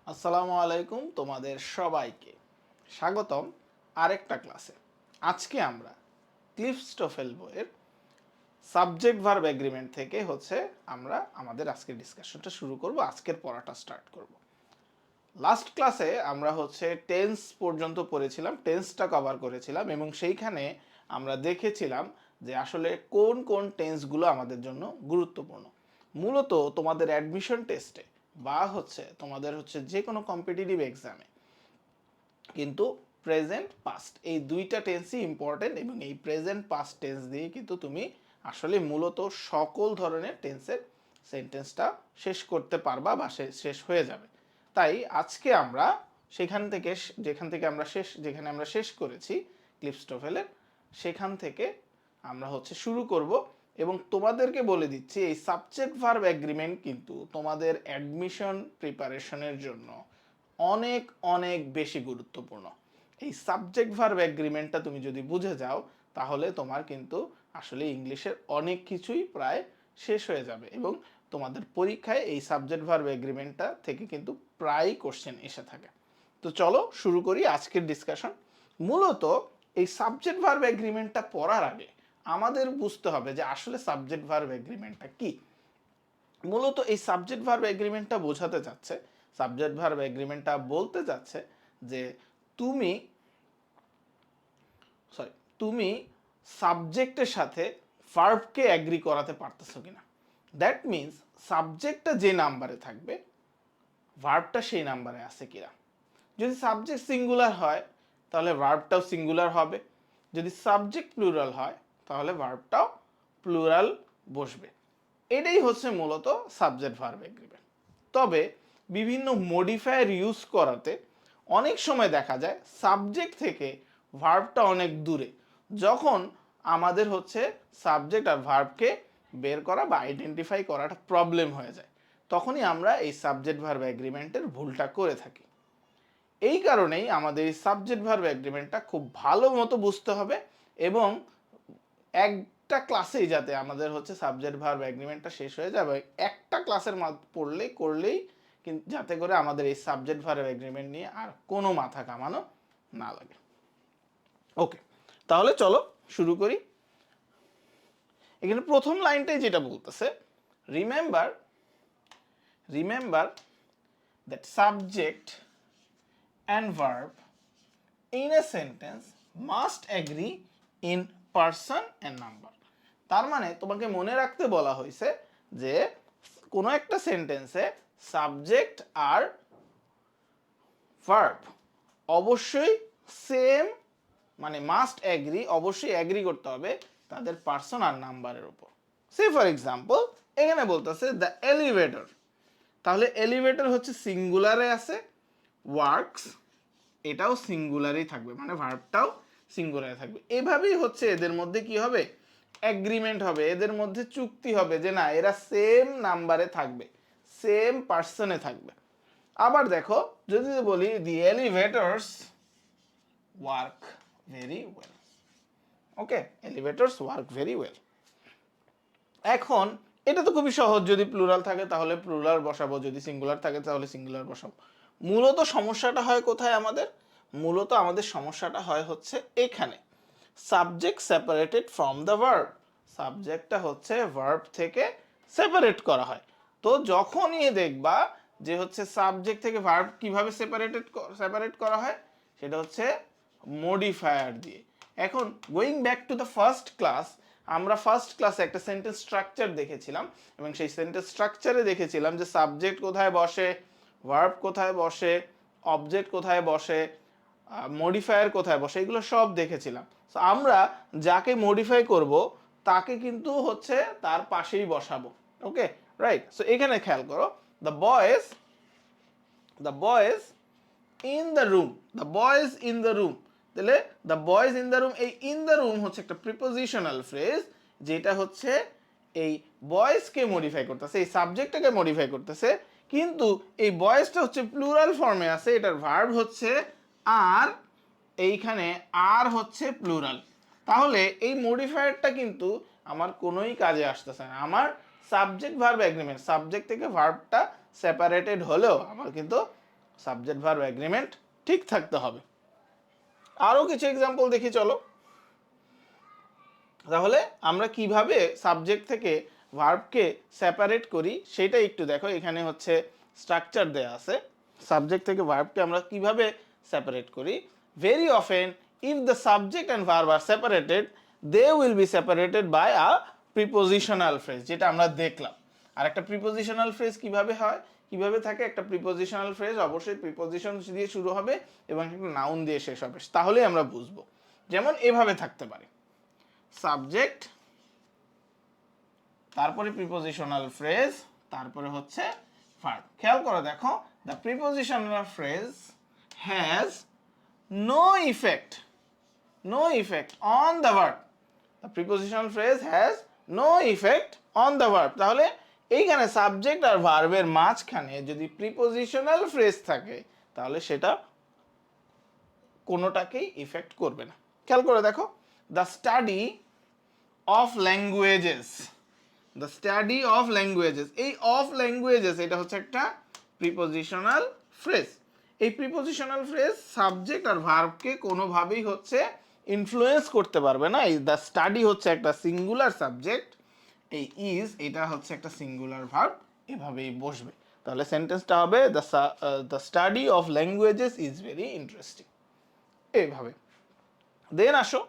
আসসালামু আলাইকুম তোমাদের সবাইকে স্বাগতম আরেকটা ক্লাসে। আজকে আমরা ক্লিফস টোফেল বইয়ের সাবজেক্ট ভার্ব এগ্রিমেন্ট থেকে আমরা আমাদের আজকের ডিসকাশনটা শুরু করব, আজকের পড়াটা স্টার্ট করব। লাস্ট ক্লাসে আমরা টেন্স পর্যন্ত পড়েছিলাম, টেন্সটা কভার করেছিলাম এবং সেইখানে আমরা দেখেছিলাম যে আসলে কোন কোন টেন্সগুলো আমাদের জন্য গুরুত্বপূর্ণ। মূলত তোমাদের অ্যাডমিশন টেস্টে বা তোমাদের যে কোনো কম্পিটিটিভ এক্সামে কিন্তু প্রেজেন্ট পাস্ট এই দুইটা টেন্সই ইম্পর্টেন্ট এবং এই প্রেজেন্ট পাস্ট টেন্স দিয়ে কিন্তু তুমি আসলে মূলত সকল ধরনের টেন্সের সেন্টেন্সটা শেষ করতে পারবা বা শেষ হয়ে যাবে। তাই আজকে আমরা যেখানে আমরা শেষ করেছি ক্লিফস টোফেলের, সেখান থেকে আমরা শুরু করব এবং তোমাদেরকে বলে দিচ্ছি এই সাবজেক্ট ভার্ব এগ্রিমেন্ট কিন্তু তোমাদের অ্যাডমিশন প্রিপারেশনের জন্য অনেক অনেক বেশি গুরুত্বপূর্ণ। এই সাবজেক্ট ভার্ব এগ্রিমেন্টটা তুমি যদি বুঝে যাও তাহলে তোমার কিন্তু আসলে ইংলিশের অনেক কিছুই প্রায় শেষ হয়ে যাবে এবং তোমাদের পরীক্ষায় এই সাবজেক্ট ভার্ব এগ্রিমেন্টটা থেকে কিন্তু প্রায় কোশ্চেন এসে থাকে। তো চলো শুরু করি আজকের ডিসকাশন। মূলত এই সাবজেক্ট ভার্ব এগ্রিমেন্টটা পড়ার আগে আমাদের বুঝতে হবে যে আসলে সাবজেক্ট ভার্ব এগ্রিমেন্টটা কি। মূলত এই সাবজেক্ট ভার্ব এগ্রিমেন্টটা বোঝাতে যাচ্ছে, সাবজেক্ট ভার্ব এগ্রিমেন্টটা বলতে যাচ্ছে যে তুমি তুমি সাবজেক্টের সাথে ভার্বকে এগ্রি করাতে পারতেছো কিনা। দ্যাট মিনস সাবজেক্টটা যে নাম্বারে থাকবে ভার্বটা সেই নাম্বারে আছে কিনা। যদি সাবজেক্ট সিঙ্গুলার হয় তাহলে ভার্বটাও সিঙ্গুলার হবে, যদি সাবজেক্ট প্লুরাল হয় তাহলে ভার্বটাও প্লুরাল বসবে। এটাই মূলত সাবজেক্ট ভার্ব এগ্রিমেন্ট। তবে বিভিন্ন মডিফায়ার ইউজ করাতে অনেক সময় দেখা যায় সাবজেক্ট থেকে ভার্বটা অনেক দূরে। যখন আমাদের সাবজেক্ট আর ভার্বকে বের করা বা আইডেন্টিফাই করাটা প্রবলেম হয়ে যায়, তখনই আমরা এই সাবজেক্ট ভার্ব এগ্রিমেন্টের ভুলটা করে থাকি। এই কারণেই আমাদের এই সাবজেক্ট ভার্ব এগ্রিমেন্টটা খুব ভালো মতো বুঝতে হবে এবং একটা ক্লাসেই যাতে আমাদের সাবজেক্ট ভার্ব এগ্রিমেন্টটা শেষ হয়ে যাবে, একটা ক্লাসের করলেই কিন্তু যাতে করে আমাদের এই সাবজেক্ট ভার্ব এগ্রিমেন্ট নিয়ে আর কোনো মাথা কামানো না লাগে। ওকে, তাহলে চলো শুরু করি। এখানে প্রথম লাইনটাই যেটা বলতেছে, remember that subject and verb in a sentence must agree in person and number। তার মানে তোমাকে মনে রাখতে বলা হয়েছে যে কোনো একটা সেন্টেন্সে সাবজেক্ট আর ভার্ব অবশ্যই সেম, মানে মাস্ট এগ্রি, অবশ্যই এগ্রি করতে হবে তাদের পার্সন আর নাম্বারের উপর। সে ফর এক্সাম্পল এখানে বলতেছে দ্য এলিভেটর, তাহলে এলিভেটর সিঙ্গুলারে আছে, ওয়ার্কস এটাও সিঙ্গুলারই থাকবে, মানে ভার্বটাও সিঙ্গুলারে থাকবে। এভাবেই এদের মধ্যে কি হবে, এগ্রিমেন্ট হবে, এদের মধ্যে চুক্তি হবে যে না এরা সেম নাম্বারে থাকবে, সেম পার্সনে থাকবে। আবার দেখো যদি বলি দি এলিভেটরস ওয়ার্ক ভেরি ওয়েল, ওকে, এলিভেটরস ওয়ার্ক ভেরি ওয়েল। এখন এটা তো খুবই সহজ, যদি প্লুরাল থাকে তাহলে প্লুরাল বসাবো, যদি সিঙ্গুলার থাকে তাহলে সিঙ্গুলার বসাবো। মূলত সমস্যাটা হয় কোথায় আমাদের, মূলত আমাদের সমস্যাটা হয় এখানে, subject separated from the verb, সাবজেক্টটা ভার্ব থেকে সেপারেট করা হয়। তো যখনই দেখবা যে সাবজেক্ট থেকে ভার্ব কিভাবে সেপারেট করা হয়, সেটা মডিফায়ার দিয়ে। এখন going back to the first class, আমরা ফার্স্ট ক্লাসে একটা সেন্টেন্স স্ট্রাকচার দেখেছিলাম এবং সেই সেন্টেন্স স্ট্রাকচারে দেখেছিলাম যে সাবজেক্ট কোথায় বসে, ভার্ব কোথায় বসে, অবজেক্ট কোথায় বসে, মডিফায়ার কোথায় বসে, এগুলো সব দেখেছিলাম। সো আমরা যাকে মডিফাই করব তাকে কিন্তু তার পাশেই বসাবো। ওকে, রাইট। সো এখানে খেয়াল করো, the boys in the room, the boys in the room, তাহলে the boys in the room, এই ইন দ্য রুম একটা প্রিপোজিশনাল ফ্রেজ, যেটা এই বয়েজকে মডিফাই করতেছে, এই সাবজেক্টটাকে মডিফাই করতেছে, কিন্তু এই বয়েজটা প্লুরাল ফর্মে আছে, এটার ভার্ব আর, এইখানে আর প্লুরাল। তাহলে এই মডিফায়ারটা কিন্তু আমার কোনোই কাজে আসতেছে না। আমার সাবজেক্ট ভার্ব এগ্রিমেন্ট, সাবজেক্ট থেকে ভার্বটা সেপারেটেড হলেও আমার কিন্তু সাবজেক্ট ভার্ব এগ্রিমেন্ট ঠিক থাকতে হবে। আরও কিছু এক্সাম্পল দেখি চলো। তাহলে আমরা কিভাবে সাবজেক্ট থেকে ভার্বকে সেপারেট করি সেটা একটু দেখো। এখানে হচ্ছে স্ট্রাকচার দেয়া আছে। সাবজেক্ট থেকে ভার্বকে আমরা কিভাবে সেপারেট করি। Very often if the subject and verb are separated they will be separated by a prepositional phrase, যেটা আমরা দেখলাম। আর একটা প্রিপোজিশনাল ফ্রেজ কিভাবে হয়, কিভাবে থাকে, একটা প্রিপোজিশনাল ফ্রেজ অবশ্যই প্রিপোজিশন দিয়ে শুরু হবে এবং একটা নাউন দিয়ে শেষ হবে, তাহলেই আমরা বুঝবো। যেমন এভাবে থাকতে পারে, সাবজেক্ট, তারপরে প্রিপোজিশনাল ফ্রেজ, তারপরে হচ্ছে ভার্ব। খেয়াল করে দেখো, the prepositional phrase has no effect on the verb. The prepositional phrase has no effect on the verb. তাহলে এইখানে সাবজেক্ট আর ভার্বের মাঝখানে যদি প্রিপোজিশনাল ফ্রেজ থাকে তাহলে সেটা কোনোটাকেই ইফেক্ট করবে না। খেয়াল করে দেখো, the study of languages, the study of languages, এই অফ ল্যাঙ্গুয়েজেস এটা হচ্ছে একটা প্রিপোজিশনাল ফ্রেজ। এই প্রিপোজিশনাল ফ্রেজ সাবজেক্ট আর ভার্বকে কোনোভাবেই হচ্ছে ইনফ্লুয়েন্স করতে পারবে না। এই দ্য স্টাডি হচ্ছে একটা সিঙ্গুলার সাবজেক্ট, এই ইজ এটা হচ্ছে একটা সিঙ্গুলার ভার্ব, এভাবেই বসবে। তাহলে সেন্টেন্সটা হবে the study of languages is very interesting, এইভাবে। দেন আসো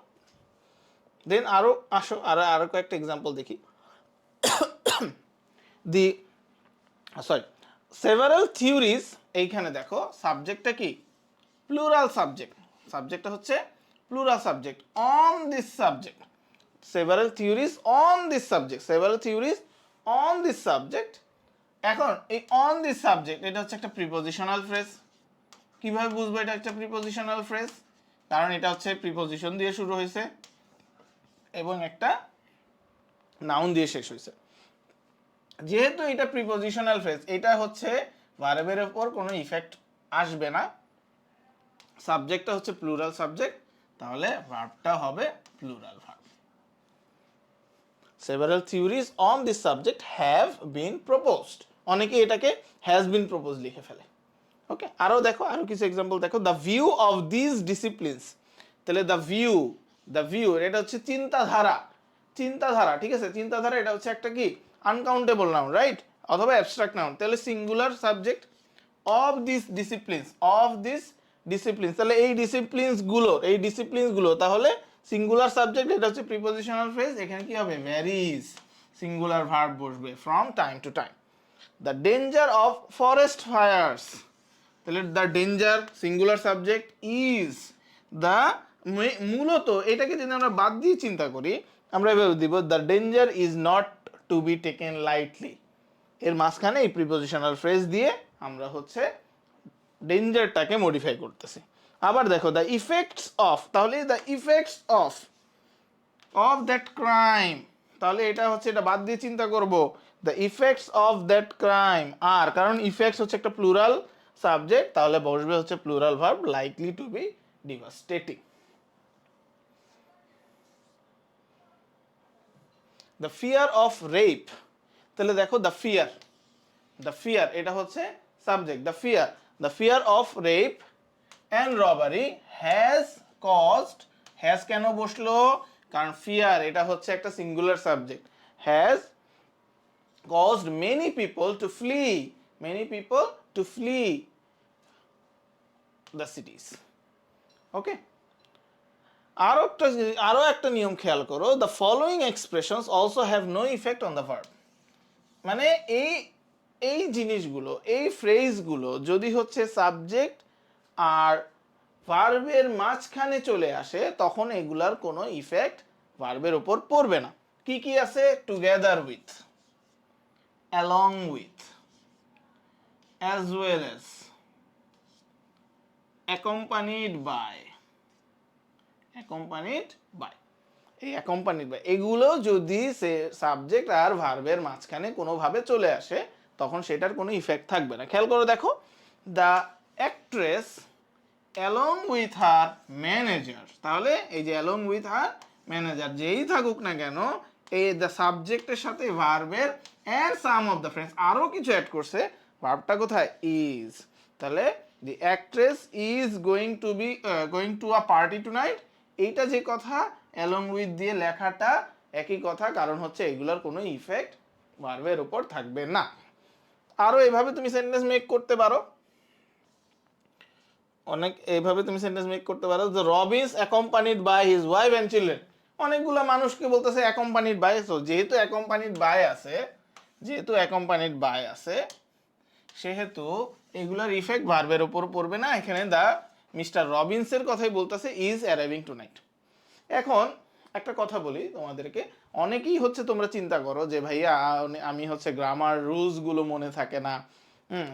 আরো কয়েকটা এক্সাম্পল দেখি। দি সেভারাল থিওরিজ, এইখানে দেখো সাবজেক্টটা কি প্লুরাল সাবজেক্টটা হচ্ছে plural subject on this subject. Several theories on this subject. এখন এই অন দিস সাবজেক্ট এটা হচ্ছে একটা প্রিপোজিশনাল ফ্রেজ। কিভাবে বুঝবো এটা একটা প্রিপোজিশনাল ফ্রেজ? কারণ এটা হচ্ছে প্রিপোজিশন দিয়ে শুরু হয়েছে এবং একটা নাউন দিয়ে শেষ হয়েছে। যেহেতু এটা প্রিপোজিশনাল ফ্রেজ, এটা হচ্ছে ভার্বের উপর কোনো ইফেক্ট আসবে না। সাবজেক্টটা হচ্ছে প্লুরাল সাবজেক্ট, তাহলে ভার্বটা হবে plural verb. Several theories on this subject have been proposed, অনেকে এটাকে হ্যাজ বিন প্রপোজ লিখে ফেলে। ওকে, আরো কিছু এক্সাম্পল দেখো। The view of this disciplines, তাহলে দ্য ভিউ এটা হচ্ছে চিন্তাধারা, ঠিক আছে। চিন্তাধারা এটা হচ্ছে একটা কি আনকাউন্টেবল নাউন, রাইট, অথবা অ্যাবস্ট্রাক্ট নাউন। তাহলে singular subject of this disciplines, তাহলে এই ডিসিপ্লিনসগুলো, তাহলে সিঙ্গুলার সাবজেক্ট, এটা হচ্ছে প্রিপোজিশনাল ফ্রেজ। এখানে কি হবে, ভ্যারিজ, সিঙ্গুলার ভার্ব বসবে from time to time. The danger of forest fires, তাহলে the danger singular subject is the, মূলত এটাকে যদি আমরা বাদ দিয়ে চিন্তা করি আমরা এভাবে দিব, the danger is not to be taken lightly. এর মাঝখানে এই প্রিপোজিশনাল ফ্রেজ দিয়ে আমরা হচ্ছে ডেঞ্জারটাকে মডিফাই করতেছি। আবার দেখো দ্য ইফেক্টস অফ, তাহলে the effects of that crime, তাহলে এটা হচ্ছে, এটা বাদ দিয়ে চিন্তা করব, the effects of that crime আর, কারণ ইফেক্টস হচ্ছে একটা প্লুরাল সাবজেক্ট, তাহলে বসবে হচ্ছে plural verb likely to be devastating. The fear of rape, তাহলে দেখো দ্য ফিয়ার এটা হচ্ছে subject, the fear of rape and robbery has caused, has কেন বসলো, কারণ ফিয়ার এটা হচ্ছে একটা singular subject, has caused many people to flee the cities. Okay, আরো একটা নিয়ম খেয়াল করো, the following expressions also have no effect on the verb. মানে এই জিনিসগুলো, এই ফ্রেজগুলো যদি হচ্ছে সাবজেক্ট আর ভার্বের মাঝখানে চলে আসে তখন এগুলার কোনো ইফেক্ট ভার্বের উপর পড়বে না। কি কি আছে, together with, along with, as well as, accompanied by, এই অ্যাকম্পানিড বাই, এগুলো যদি সে সাবজেক্ট আর ভার্বের মাঝখানে কোনোভাবে চলে আসে তখন সেটার কোনো ইফেক্ট থাকবে না। খেয়াল করে দেখো, the actress along with her manager, তাহলে এই যে অ্যালং উইথ হার ম্যানেজার যেই থাকুক না কেন, এই দ্য সাবজেক্টের সাথে ভার্বের and some of the friends আরও কিছু অ্যাড করছে, ভার্বটা কোথায়, ইজ, তাহলে the actress is going to a party tonight, এইটা যে কথা অ্যালং উইথ দিয়ে লেখাটা একই কথা, কারণ হচ্ছে এগুলোর কোনো ইফেক্ট ভার্বের উপর থাকবে না। আরো এভাবে তুমি সেন্টেন্স মেক করতে পারো, অনেক এইভাবে তুমি সেন্টেন্স মেক করতে পারো যে Robins accompanied by his wife and children. অনেকগুলো মানুষকে বলতেছে অ্যাকম্পানিড বাই, সো যেহেতু অ্যাকম্পানিড বাই আছে সেহেতু এগুলোর ইফেক্ট ভার্বের উপর পড়বে না। এখানে দা মিস্টার রবিনসের কথাই বলতেছে ইজ অ্যারাইভিং টুনাইট। এখন একটা কথা বলি তোমাদেরকে, অনেকেই হচ্ছে তোমরা চিন্তা করো যে ভাইয়া আমি হচ্ছে গ্রামার রুলস গুলো মনে থাকে না,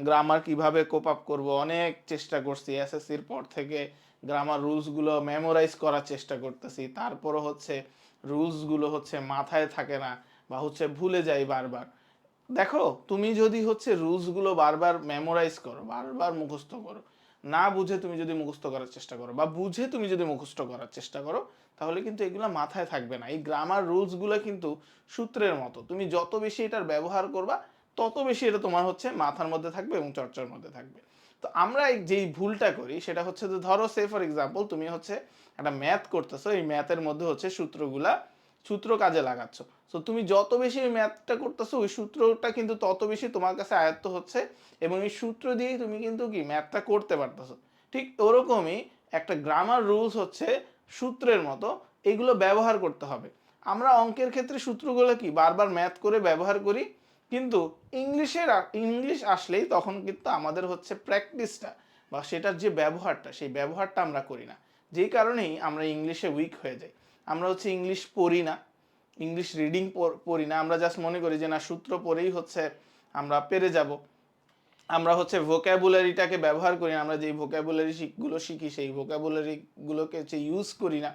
গ্রামার কিভাবে কোপ আপ করবো, অনেক চেষ্টা করছি এসএসসির পর থেকে গ্রামার রুলস গুলো মেমোরাইজ করার চেষ্টা করতেছি, তারপরও হচ্ছে রুলস গুলো হচ্ছে মাথায় থাকে না বা হচ্ছে ভুলে যাই বারবার। দেখো তুমি যদি হচ্ছে রুলস গুলো বারবার মেমোরাইজ করো, বারবার মুখস্থ করো, না বুঝে তুমি যদি মুখস্থ করার চেষ্টা করো বা বুঝে তুমি যদি মুখস্থ করার চেষ্টা করো, তাহলে কিন্তু এগুলো মাথায় থাকবে না। এই গ্রামার রুলস গুলো কিন্তু সূত্রের মতো, তুমি যত বেশি এটার ব্যবহার করবা তত বেশি এটা তোমার হচ্ছে মাথার মধ্যে থাকবে এবং চর্চার মধ্যে থাকবে। তো আমরা যেই ভুলটা করি সেটা হচ্ছে যে ধরো সে ফর এক্সাম্পল তুমি হচ্ছে একটা ম্যাথ করতেছো, এই ম্যাথের মধ্যে হচ্ছে সূত্র কাজে লাগাচ্ছ, সো তুমি যত বেশি ওই ম্যাথটা করতেছো ওই সূত্রটা কিন্তু তত বেশি তোমার কাছে আয়ত্ত হচ্ছে এবং এই সূত্র দিয়েই তুমি কিন্তু কি ম্যাথটা করতে পারতেছো। ঠিক ওরকমই একটা গ্রামার রুলস হচ্ছে সূত্রের মতো, এগুলো ব্যবহার করতে হবে। আমরা অঙ্কের ক্ষেত্রে সূত্রগুলো কি বারবার ম্যাথ করে ব্যবহার করি, কিন্তু ইংলিশ আসলেই তখন কিন্তু আমাদের হচ্ছে প্র্যাকটিসটা বা সেটার যে ব্যবহারটা সেই ব্যবহারটা আমরা করি না, যেই কারণেই আমরা ইংলিশে উইক হয়ে যাই। আমরা হচ্ছে ইংলিশ পড়ি না, ইংলিশ রিডিং পড়ি না, আমরা জাস্ট মনে করি যে না সূত্র পড়েই হচ্ছে আমরা পেরে যাব। আমরা হচ্ছে ভোক্যাবুলারিটাকে ব্যবহার করি না, আমরা যেই ভোক্যাবুলারিগুলো শিখি সেই ভোক্যাবুলারিগুলোকে হচ্ছে ইউজ করি না।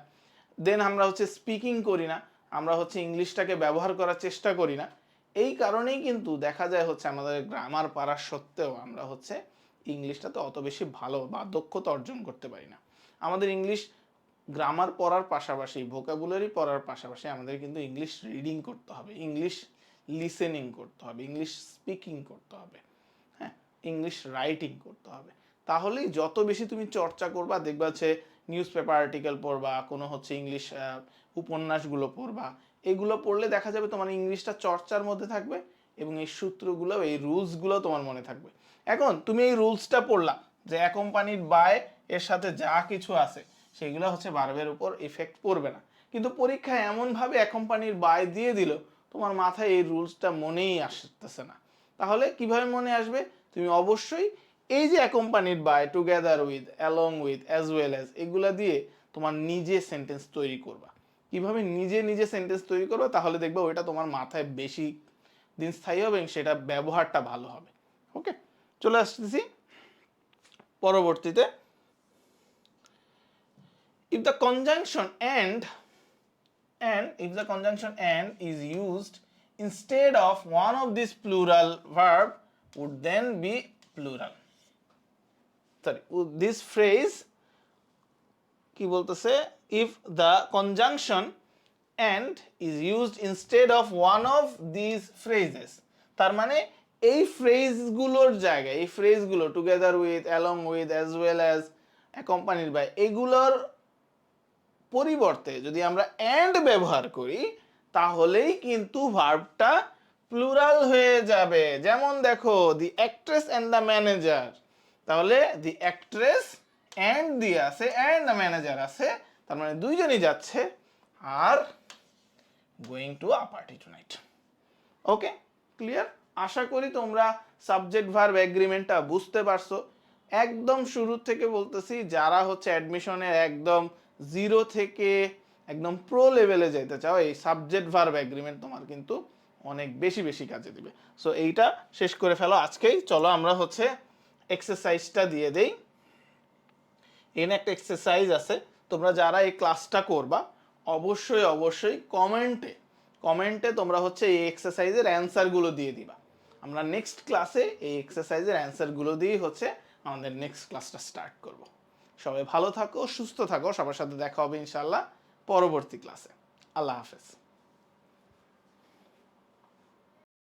দেন আমরা হচ্ছে স্পিকিং করি না, আমরা হচ্ছে ইংলিশটাকে ব্যবহার করার চেষ্টা করি না। এই কারণেই কিন্তু দেখা যায় হচ্ছে আমাদের গ্রামার পারার সত্ত্বেও আমরা হচ্ছে ইংলিশটাতে অত বেশি ভালো বা দক্ষতা অর্জন করতে পারি না। আমাদের ইংলিশ গ্রামার পড়ার পাশাপাশি ভোকাবুলারি পড়ার পাশাপাশি আমাদের কিন্তু ইংলিশ রিডিং করতে হবে, ইংলিশ লিসেনিং করতে হবে, ইংলিশ স্পিকিং করতে হবে, হ্যাঁ, ইংলিশ রাইটিং করতে হবে। তাহলেই যত বেশি তুমি চর্চা করবা দেখবা হচ্ছে নিউজ পেপার আর্টিকেল পড়বা, কোনো হচ্ছে ইংলিশ উপন্যাসগুলো পড়বা, এগুলো পড়লে দেখা যাবে তোমার ইংলিশটা চর্চার মধ্যে থাকবে এবং এই সূত্রগুলো এই রুলসগুলো তোমার মনে থাকবে। এখন তুমি এই রুলসটা পড়লা যে অ্যাকম্পানিড বাই এর সাথে যা কিছু আছে সেগুলো হচ্ছে ভার্বের উপর ইফেক্ট পড়বে না, কিন্তু পরীক্ষায় এমনভাবে অ্যাকম্পানিড বাই দিয়ে দিল তোমার মাথায় এই রুলসটা মনেই আসতেছে না। তাহলে কিভাবে মনে আসবে? তুমি অবশ্যই এই যে accompanied by, together with, along with, as well as, এগুলা দিয়ে তোমার নিজে সেন্টেন্স তৈরি করবা। কিভাবে নিজে সেন্টেন্স তৈরি করবা, তাহলে দেখবা ওইটা তোমার মাথায় বেশি দিন স্থায়ী হবে এবং সেটা ব্যবহারটা ভালো হবে। ওকে, চলে আসতেছি পরবর্তীতে। If the conjunction and is used instead of one of these plural verb would then be plural. Sorry, this phrase কি বলতেছে, if the conjunction and is used instead of one of these phrases, তার মানে এই ফ্রেজগুলোর জায়গায়, এই ফ্রেজগুলো together with, along with, as well as, accompanied by, এগুলোর পরিবর্তে যদি আমরা অ্যান্ড ব্যবহার করি তাহলেই কিন্তু ভার্বটা প্লুরাল হয়ে যাবে। যেমন দেখো দি অ্যাক্ট্রেস অ্যান্ড দ্য ম্যানেজার, তাহলে দি অ্যাক্ট্রেস অ্যান্ড দিয়ে আছে, অ্যান্ড দ্য ম্যানেজার আছে, তার মানে দুইজনই যাচ্ছে are going to a party tonight. Okay, clear? আশা করি তোমরা সাবজেক্ট ভার্ব এগ্রিমেন্টটা বুঝতে পারছো। একদম শুরু থেকে বলতেছি, যারা হচ্ছে অ্যাডমিশনে একদম জিরো থেকে একদম প্রো লেভেলে যেতে চাও, এই সাবজেক্ট ভার্ব এগ্রিমেন্ট তোমার কিন্তু অনেক বেশি কাজে দিবে। সো এইটা শেষ করে ফেলো আজকেই। চলো আমরা হচ্ছে এক্সারসাইজটা দিয়ে দেই। এখানে একটা এক্সারসাইজ আছে, তোমরা যারা এই ক্লাসটা করবা অবশ্যই কমেন্টে তোমরা হচ্ছে এই এক্সারসাইজের অ্যান্সারগুলো দিয়ে দিবা। আমরা নেক্সট ক্লাসে এই এক্সারসাইজের অ্যান্সারগুলো দিয়েই হচ্ছে আমাদের নেক্সট ক্লাসটা স্টার্ট করব। সবাই ভালো থাকো, সুস্থ থাকো, সবার সাথে দেখা হবে ইনশাআল্লাহ পরবর্তী ক্লাসে। আল্লাহ হাফেজ।